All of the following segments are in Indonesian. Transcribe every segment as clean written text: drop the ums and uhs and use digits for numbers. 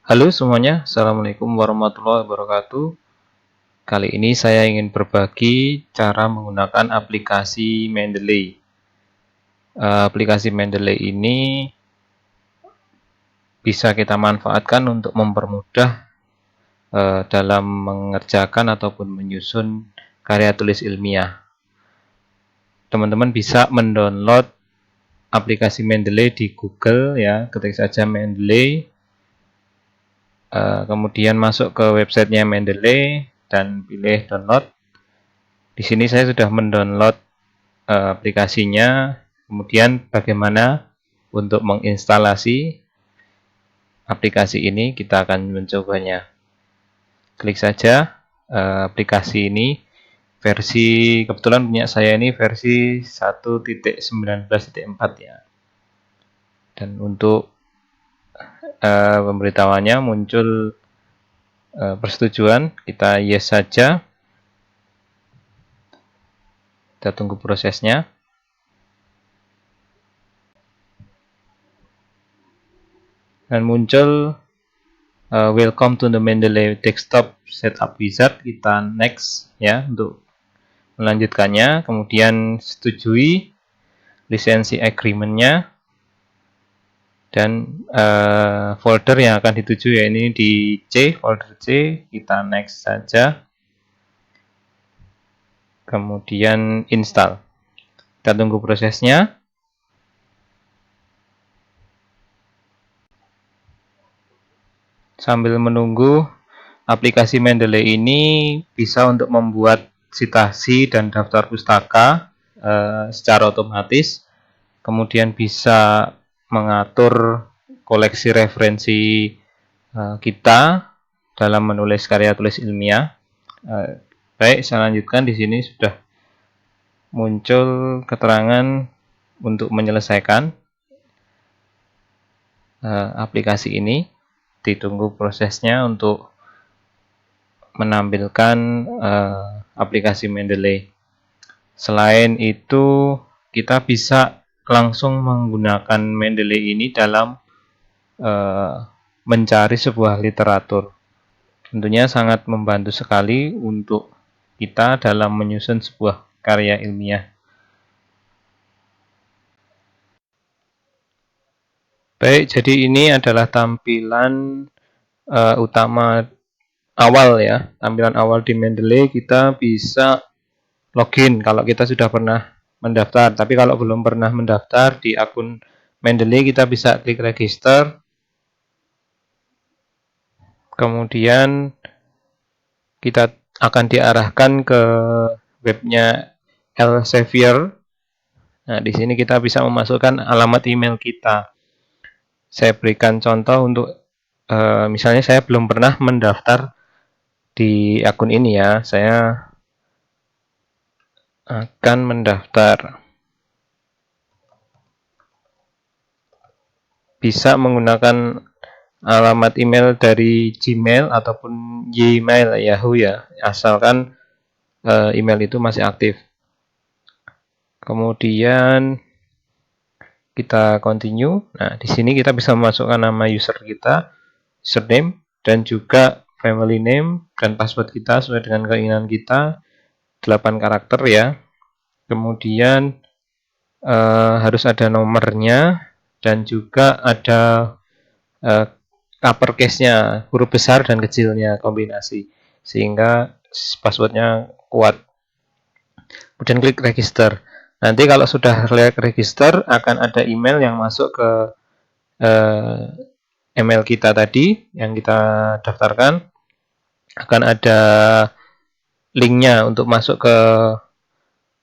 Halo semuanya, Assalamualaikum warahmatullahi wabarakatuh. Kali ini saya ingin berbagi cara menggunakan aplikasi Mendeley. Aplikasi Mendeley ini bisa kita manfaatkan untuk mempermudah dalam mengerjakan ataupun menyusun karya tulis ilmiah. Teman-teman bisa mendownload aplikasi Mendeley di Google ya, ketik saja Mendeley. Kemudian masuk ke websitenya Mendeley dan pilih download. Di sini saya sudah mendownload aplikasinya. Kemudian bagaimana untuk menginstalasi aplikasi ini, kita akan mencobanya. Klik saja aplikasi ini. Versi kebetulan punya saya ini versi 1.19.4 ya. Dan untuk pemberitahuannya muncul persetujuan, kita yes saja. Kita tunggu prosesnya. Dan muncul welcome to the Mendeley Desktop Setup Wizard. Kita next ya untuk melanjutkannya. Kemudian setujui lisensi agreement-nya. Dan folder yang akan dituju ya ini di C, folder C. Kita next saja. Kemudian install. Kita tunggu prosesnya. Sambil menunggu, aplikasi Mendeley ini bisa untuk membuat citasi dan daftar pustaka secara otomatis. Kemudian bisa mengatur koleksi referensi kita dalam menulis karya tulis ilmiah. Baik, saya lanjutkan. Di sini sudah muncul keterangan untuk menyelesaikan aplikasi ini. Ditunggu prosesnya untuk menampilkan aplikasi Mendeley. Selain itu, kita bisa langsung menggunakan Mendeley ini dalam mencari sebuah literatur. Tentunya sangat membantu sekali untuk kita dalam menyusun sebuah karya ilmiah. Baik, jadi ini adalah tampilan utama awal ya. Tampilan awal di Mendeley, kita bisa login kalau kita sudah pernah mendaftar. Tapi kalau belum pernah mendaftar di akun Mendeley, kita bisa klik register. Kemudian kita akan diarahkan ke webnya Elsevier. Nah, di sini kita bisa memasukkan alamat email kita. Saya berikan contoh untuk misalnya saya belum pernah mendaftar di akun ini ya. Saya akan mendaftar. Bisa menggunakan alamat email dari Gmail ataupun Gmail Yahoo ya, asalkan email itu masih aktif. Kemudian kita continue. Nah, di sini kita bisa memasukkan nama user kita, username, dan juga family name dan password kita sesuai dengan keinginan kita, 8 karakter ya. Kemudian harus ada nomornya dan juga ada uppercase-nya, huruf besar dan kecilnya kombinasi, sehingga passwordnya kuat. Kemudian klik register. Nanti kalau sudah register, akan ada email yang masuk ke email kita tadi yang kita daftarkan. Akan ada linknya untuk masuk ke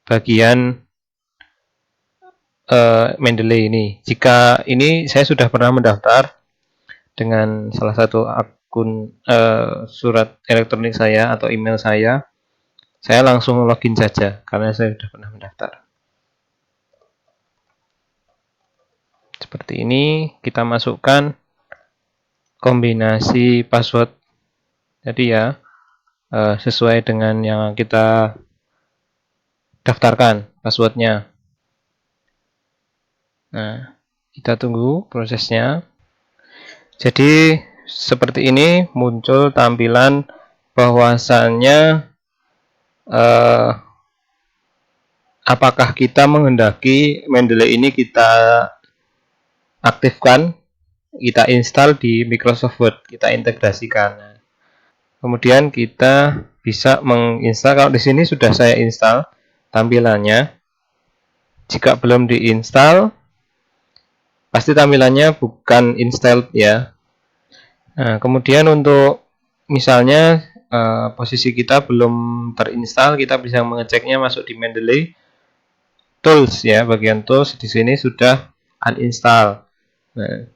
bagian Mendeley ini. Jika ini saya sudah pernah mendaftar dengan salah satu akun surat elektronik saya atau email saya langsung login saja karena saya sudah pernah mendaftar. Seperti ini, kita masukkan kombinasi password. Jadi ya, sesuai dengan yang kita daftarkan passwordnya. Nah, kita tunggu prosesnya. Jadi seperti ini muncul tampilan bahwasannya apakah kita menghendaki Mendeley ini kita aktifkan, kita install di Microsoft Word, kita integrasikan. Kemudian kita bisa menginstal. Kalau di sini sudah saya install tampilannya. Jika belum diinstal, pasti tampilannya bukan installed ya. Nah, kemudian untuk misalnya posisi kita belum terinstall, kita bisa mengeceknya masuk di Mendeley Tools ya, bagian Tools di sini sudah uninstall. Nah,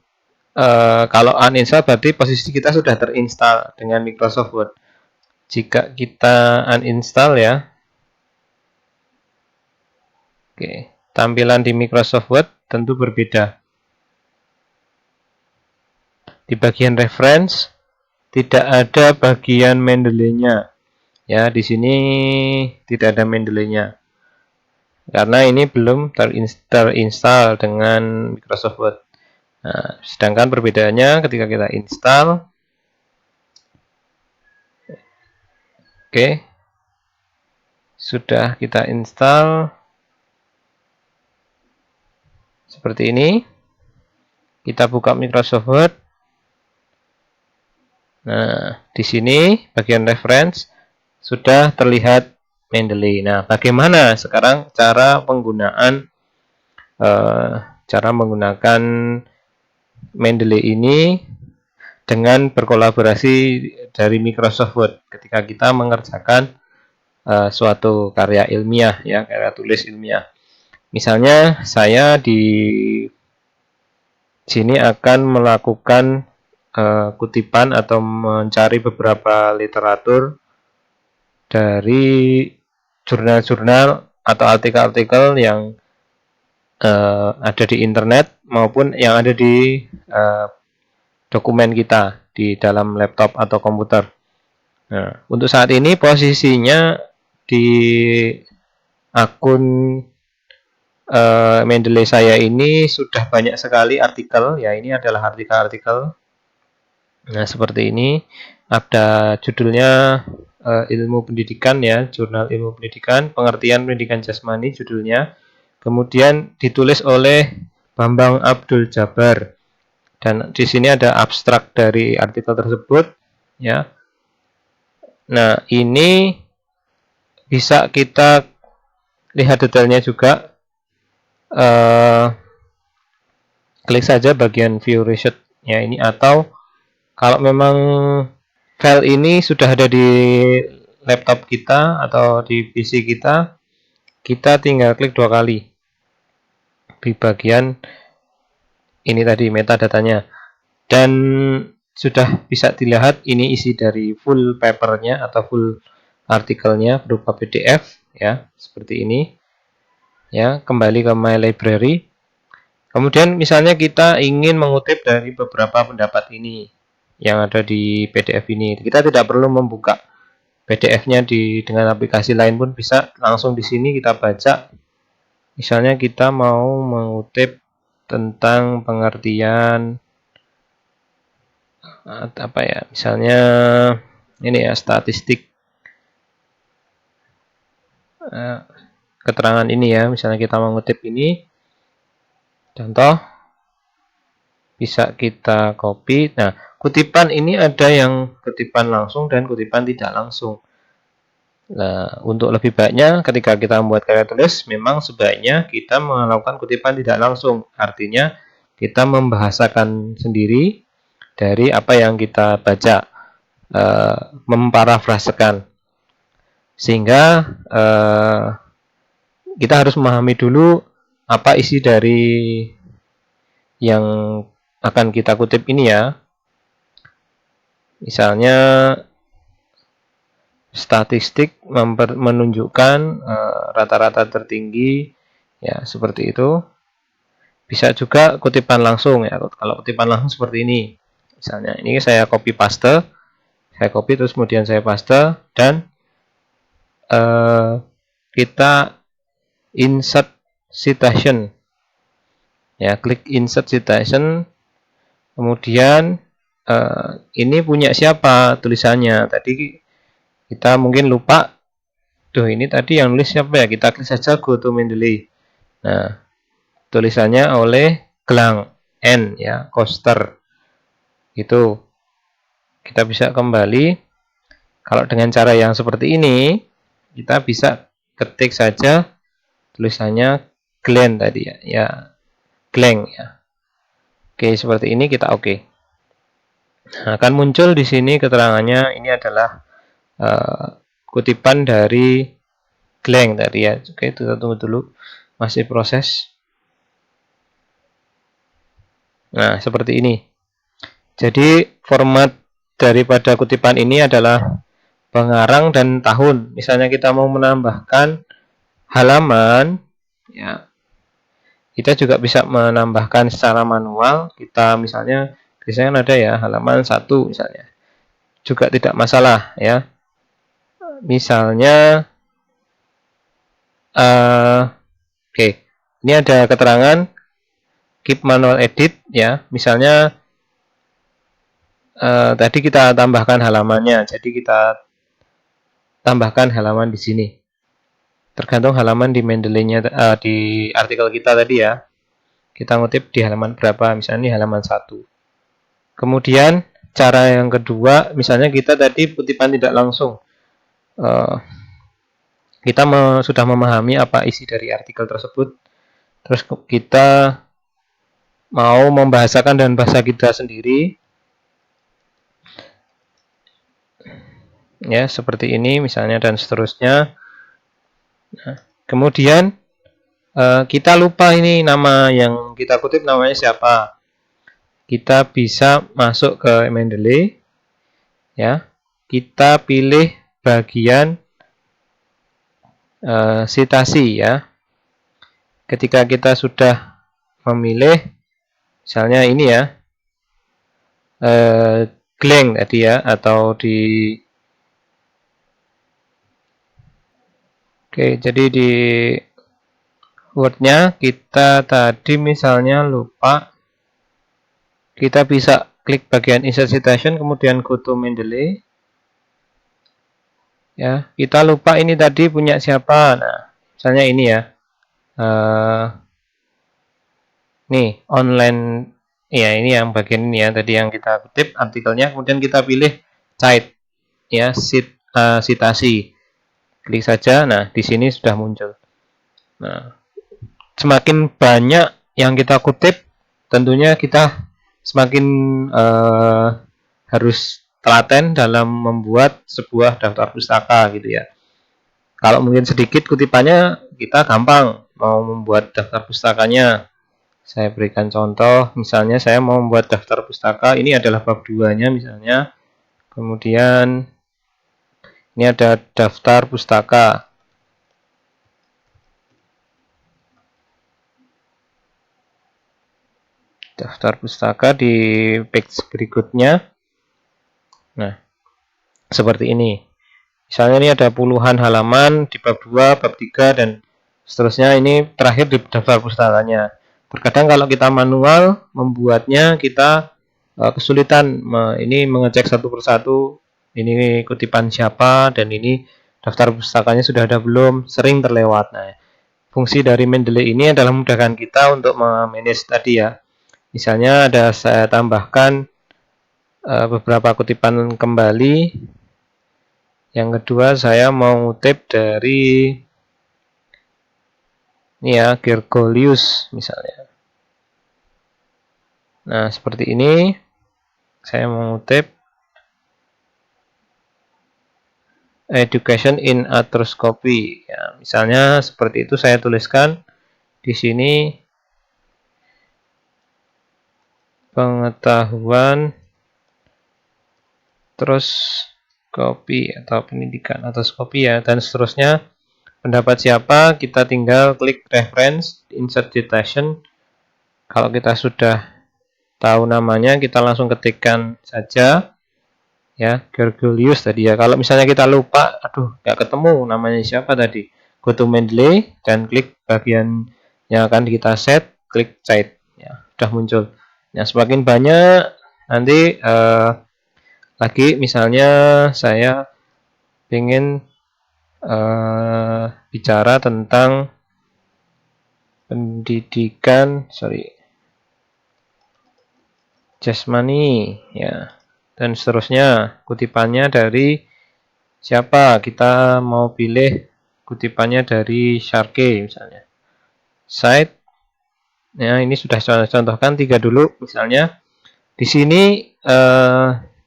kalau uninstall berarti posisi kita sudah terinstall dengan Microsoft Word. Jika kita uninstall ya, oke, tampilan di Microsoft Word tentu berbeda. Di bagian reference tidak ada bagian Mendeley-nya. Ya, di sini tidak ada Mendeley-nya. Karena ini belum terinstall dengan Microsoft Word. Nah, sedangkan perbedaannya ketika kita install. Oke. Sudah kita install seperti ini. Kita buka Microsoft Word. Nah, di sini bagian reference sudah terlihat Mendeley. Nah, bagaimana sekarang cara menggunakan Mendeley ini dengan berkolaborasi dari Microsoft Word ketika kita mengerjakan suatu karya ilmiah ya, karya tulis ilmiah. Misalnya saya di sini akan melakukan kutipan atau mencari beberapa literatur dari jurnal-jurnal atau artikel-artikel yang ada di internet maupun yang ada di dokumen kita di dalam laptop atau komputer. Nah, untuk saat ini posisinya di akun Mendeley saya ini sudah banyak sekali artikel. Ya, ini adalah artikel-artikel. Nah, seperti ini. Ada judulnya ilmu pendidikan ya, jurnal ilmu pendidikan, pengertian pendidikan jasmani judulnya. Kemudian ditulis oleh Bambang Abdul Jabbar. Dan di sini ada abstrak dari artikel tersebut ya. Nah, ini bisa kita lihat detailnya juga. Klik saja bagian view result ya ini, atau kalau memang file ini sudah ada di laptop kita atau di PC kita, kita tinggal klik 2 kali di bagian ini tadi metadatanya, dan sudah bisa dilihat ini isi dari full papernya atau full artikelnya berupa PDF ya, seperti ini ya. Kembali ke My Library. Kemudian misalnya kita ingin mengutip dari beberapa pendapat ini yang ada di PDF ini, kita tidak perlu membuka PDF-nya dengan aplikasi lain pun bisa, langsung di sini kita baca. Misalnya kita mau mengutip tentang pengertian apa ya, misalnya ini ya, statistik, keterangan ini ya, misalnya kita mengutip ini contoh, bisa kita copy. Nah, kutipan ini ada yang kutipan langsung dan kutipan tidak langsung. Nah, untuk lebih baiknya ketika kita membuat karya tulis, memang sebaiknya kita melakukan kutipan tidak langsung. Artinya kita membahasakan sendiri dari apa yang kita baca, memparafrasekan. Sehingga kita harus memahami dulu apa isi dari yang akan kita kutip ini ya. Misalnya statistik menunjukkan rata-rata tertinggi ya, seperti itu. Bisa juga kutipan langsung ya. Kalau kutipan langsung seperti ini, misalnya ini saya copy paste, saya copy terus kemudian saya paste, dan kita insert citation ya, klik insert citation, kemudian ini punya siapa tulisannya. Tadi kita mungkin lupa, tuh ini tadi yang nulis siapa ya, kita klik saja go to Mendeley. Nah, tulisannya oleh Gelang N ya, Koster. Itu kita bisa kembali. Kalau dengan cara yang seperti ini, kita bisa ketik saja tulisannya Glenn tadi ya, ya Glenn ya. Oke, seperti ini kita oke. Nah, akan muncul di sini keterangannya, ini adalah kutipan dari Glenn tadi ya. Oke, kita tunggu dulu, masih proses. Nah, seperti ini. Jadi format daripada kutipan ini adalah pengarang dan tahun. Misalnya kita mau menambahkan halaman, ya, kita juga bisa menambahkan secara manual. Kita misalnya biasanya ada ya halaman 1 misalnya, juga tidak masalah ya. Misalnya oke, ini ada keterangan keep manual edit ya. Misalnya tadi kita tambahkan halamannya, jadi kita tambahkan halaman di sini. Tergantung halaman di Mendeley-nya, di artikel kita tadi ya. Kita ngutip di halaman berapa, misalnya ini halaman 1. Kemudian cara yang kedua, misalnya kita tadi kutipan tidak langsung. Kita sudah memahami apa isi dari artikel tersebut. Terus kita mau membahasakan dengan bahasa kita sendiri. Ya, seperti ini misalnya dan seterusnya. Nah, kemudian kita lupa ini nama yang kita kutip namanya siapa. Kita bisa masuk ke Mendeley ya. Kita pilih bagian sitasi ya. Ketika kita sudah memilih misalnya ini ya, Glenn tadi ya, atau di oke, jadi di Word-nya kita tadi misalnya lupa, kita bisa klik bagian insert citation, kemudian go to Mendeley ya. Kita lupa ini tadi punya siapa. Nah, misalnya ini ya, nih online ya, ini yang bagian ini ya, tadi yang kita kutip artikelnya, kemudian kita pilih cite ya, citasi, klik saja. Nah, di sini sudah muncul. Nah, semakin banyak yang kita kutip, tentunya kita semakin harus telaten dalam membuat sebuah daftar pustaka gitu ya. Kalau mungkin sedikit kutipannya, kita gampang mau membuat daftar pustakanya. Saya berikan contoh, misalnya saya mau membuat daftar pustaka, ini adalah bab 2-nya misalnya. Kemudian ini ada daftar pustaka. Daftar pustaka di page berikutnya. Nah, seperti ini. Misalnya ini ada puluhan halaman di bab 2, bab 3, dan seterusnya. Ini terakhir di daftar pustakanya. Terkadang kalau kita manual membuatnya, kita kesulitan ini mengecek satu persatu, ini kutipan siapa, dan ini daftar pustakanya sudah ada belum, sering terlewat. Nah, fungsi dari Mendeley ini adalah memudahkan kita untuk memanage tadi ya. Misalnya ada saya tambahkan beberapa kutipan kembali. Yang kedua saya mau ngutip dari ini ya, Gergolius misalnya. Nah, seperti ini. Saya mau ngutip education in arthroscopy. Ya, misalnya seperti itu saya tuliskan di sini, pengetahuan arthroskopi atau pendidikan arthroskopi ya, dan seterusnya. Pendapat siapa, kita tinggal klik reference, insert citation. Kalau kita sudah tahu namanya, kita langsung ketikkan saja ya, Gergolius tadi ya. Kalau misalnya kita lupa, aduh nggak ketemu namanya siapa tadi, go to Mendeley dan klik bagian yang akan kita set, klik cite ya, sudah muncul. Nah, semakin banyak Nanti lagi misalnya saya ingin bicara tentang pendidikan, jasmani, ya, dan seterusnya. Kutipannya dari siapa? Kita mau pilih kutipannya dari Sharkey misalnya. Site, ya ini sudah saya contohkan 3 dulu. Misalnya di sini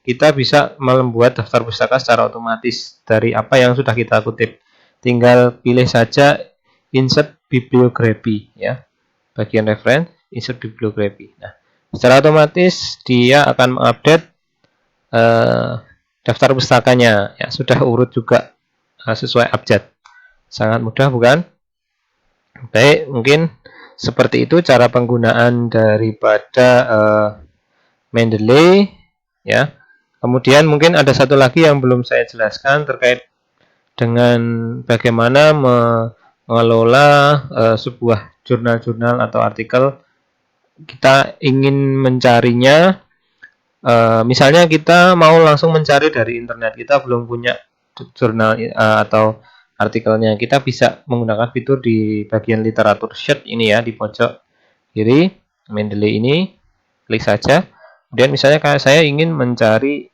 kita bisa membuat daftar pustaka secara otomatis dari apa yang sudah kita kutip. Tinggal pilih saja insert bibliography, ya, bagian reference, insert bibliography. Nah, secara otomatis dia akan mengupdate daftar pustakanya, ya, sudah urut juga sesuai abjad. Sangat mudah, bukan? Baik, mungkin seperti itu cara penggunaan daripada Mendeley, ya. Kemudian mungkin ada satu lagi yang belum saya jelaskan terkait dengan bagaimana mengelola sebuah jurnal-jurnal atau artikel. Kita ingin mencarinya, misalnya kita mau langsung mencari dari internet, kita belum punya jurnal atau artikelnya, kita bisa menggunakan fitur di bagian literatur sheet ini, ya, di pojok kiri Mendeley ini, klik saja. Kemudian misalnya kayak saya ingin mencari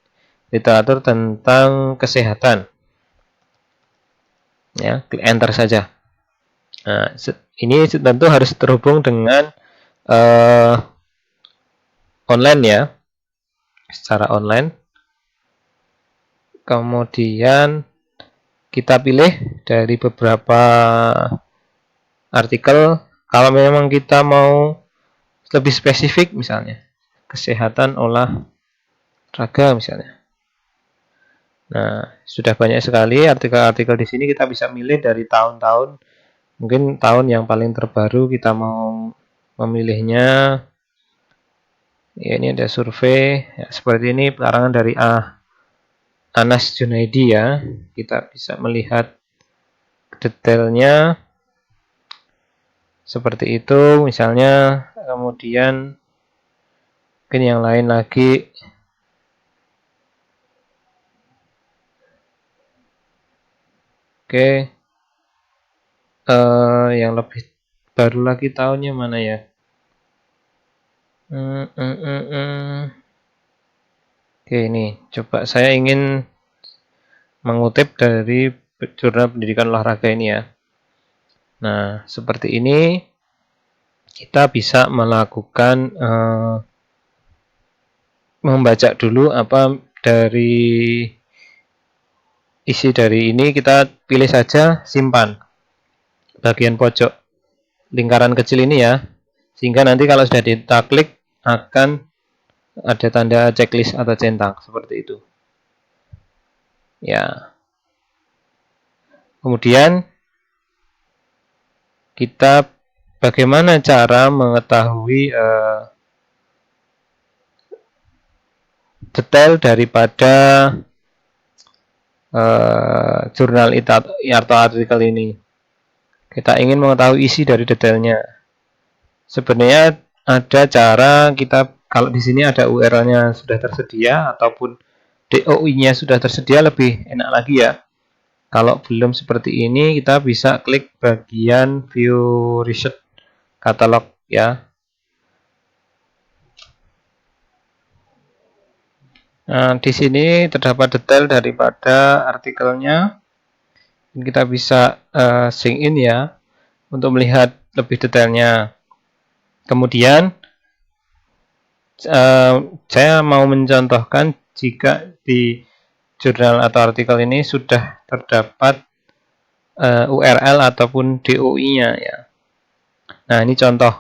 literatur tentang kesehatan, ya, klik enter saja. Nah, ini tentu harus terhubung dengan online, ya, secara online. Kemudian kita pilih dari beberapa artikel. Kalau memang kita mau lebih spesifik, misalnya kesehatan olahraga misalnya. Nah, sudah banyak sekali artikel-artikel di sini. Kita bisa milih dari tahun-tahun. Mungkin tahun yang paling terbaru kita mau memilihnya. Ya, ini ada survei, ya, seperti ini, karangan dari Anas Junaidi, ya. Kita bisa melihat detailnya seperti itu misalnya. Kemudian mungkin yang lain lagi. Oke, yang lebih baru lagi tahunnya mana, ya? Oke, ini coba saya ingin mengutip dari jurnal pendidikan olahraga ini, ya. Nah, seperti ini kita bisa melakukan membaca dulu apa dari isi dari ini. Kita pilih saja simpan bagian pojok lingkaran kecil ini, ya, sehingga nanti kalau sudah kita klik akan ada tanda checklist atau centang seperti itu, ya. Kemudian kita bagaimana cara mengetahui detail daripada jurnal atau artikel ini. Kita ingin mengetahui isi dari detailnya. Sebenarnya ada cara kita, kalau di sini ada URL-nya sudah tersedia ataupun DOI-nya sudah tersedia, lebih enak lagi, ya. Kalau belum seperti ini, kita bisa klik bagian View Research Catalog, ya. Nah, di sini terdapat detail daripada artikelnya. Kita bisa sync in, ya, untuk melihat lebih detailnya. Kemudian saya mau mencontohkan jika di jurnal atau artikel ini sudah terdapat URL ataupun DOI-nya, ya. Nah, ini contoh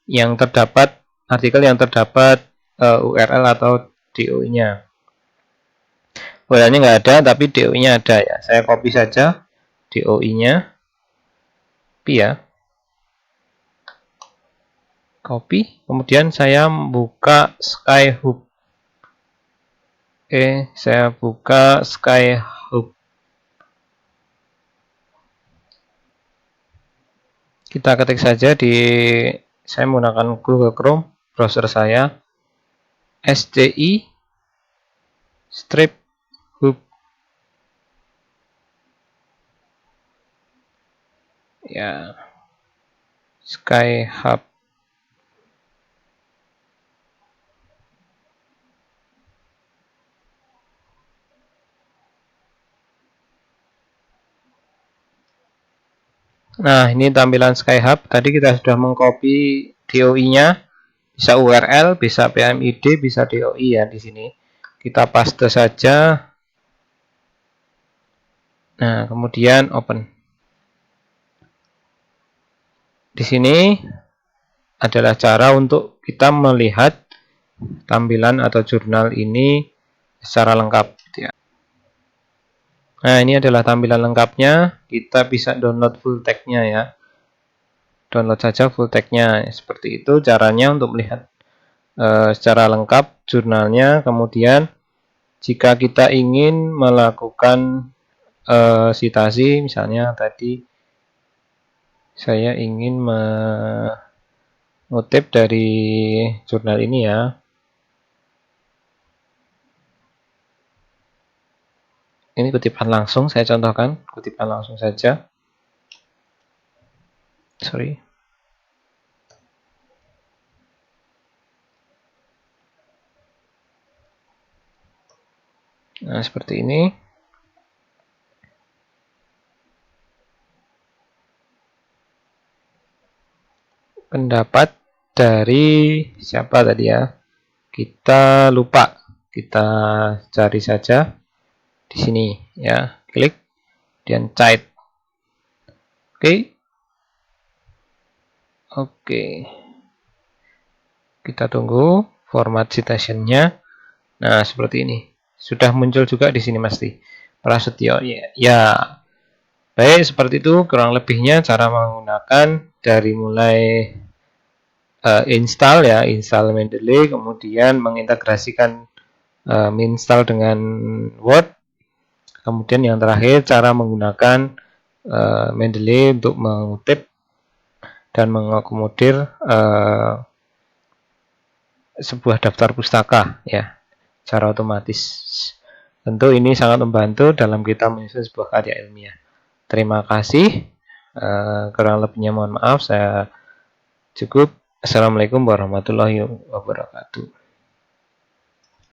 yang terdapat, artikel yang terdapat URL atau DOI-nya. URL-nya nggak ada, tapi DOI-nya ada, ya. Saya copy saja DOI-nya, ya, copy. Kemudian saya buka Skyhook. Oke, saya buka Skyhook. Kita ketik saja saya menggunakan Google Chrome, browser saya, STI strip hub ya, Sky Hub. Nah, ini tampilan Sky Hub. Tadi kita sudah mengcopy DOI-nya, bisa URL, bisa PMID, bisa DOI ya di sini. Kita paste saja. Nah, kemudian open. Di sini adalah cara untuk kita melihat tampilan atau jurnal ini secara lengkap. Nah, ini adalah tampilan lengkapnya. Kita bisa download full tag-nya ya. Download saja full tag-nya. Seperti itu caranya untuk melihat secara lengkap jurnalnya. Kemudian jika kita ingin melakukan sitasi, misalnya tadi saya ingin mengutip dari jurnal ini ya. Ini kutipan langsung, saya contohkan kutipan langsung saja. Sorry. Nah, seperti ini. Pendapat dari siapa tadi ya? Kita lupa. Kita cari saja di sini ya. Klik dan cite. Oke. Oke. Kita tunggu format citation-nya. Nah, seperti ini. Sudah muncul juga di sini pasti. Prasetyo ya. Baik, seperti itu kurang lebihnya cara menggunakan dari mulai install ya, install Mendeley, kemudian mengintegrasikan menginstall dengan Word. Kemudian yang terakhir cara menggunakan Mendeley untuk mengutip dan mengakomodir sebuah daftar pustaka ya, secara otomatis. Tentu ini sangat membantu dalam kita menyusun sebuah karya ilmiah. Terima kasih. Kurang lebihnya mohon maaf. Saya cukup. Assalamualaikum warahmatullahi wabarakatuh.